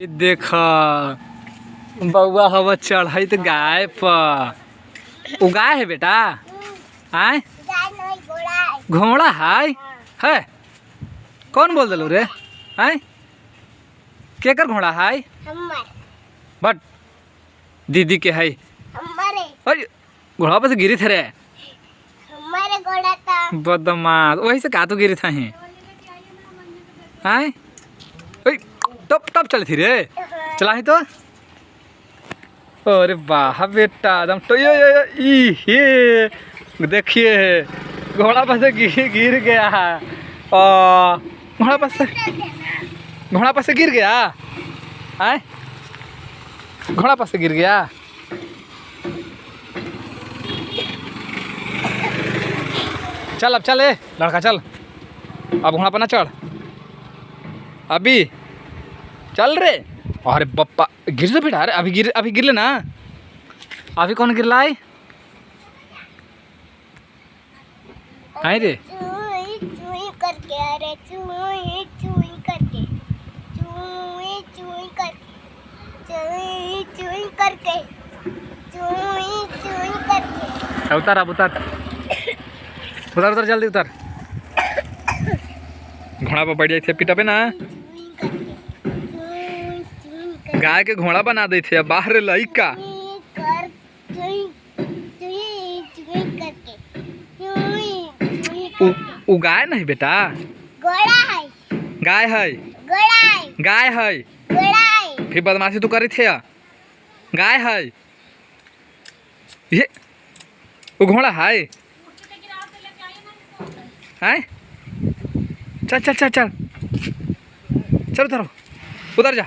देखा बउआ हवा चढ़त गाय पर। उ गाय है बेटा? आय घोड़ा है कौन बोल दिलो रे? आय केकर घोड़ा है? बट दीदी के है। अरे घोड़ा पर से गिरी थे रे? बदमाश वही से का तो गिरी था ही। आय तब चल थी रे चला ही तो। अरे वाह बेटा एकदम तो ये देखिए घोड़ा पर से गिर गया है। घोड़ा पर से गिर गया। आए घोड़ा पर से गिर गया। चल अब चल लड़का चल अब घोड़ा पर ना चढ़ अभी चल रे। अरे बप्पा गिर से बेटा। अरे अभी गिर लेना। अभी कौन गिर ला है रे? करके अरे चुई करके उतर अब उतर जल्दी उतर। घोड़ा पर बैठ जाते पिटा पे ना। गाय के घोड़ा बना दे थे बाहर लइका। उ गाय नहीं बेटा गाय है। फिर बदमाशी तू करी थे। गाय है ये वो घोड़ा है। हैं चल उतर उतर जा।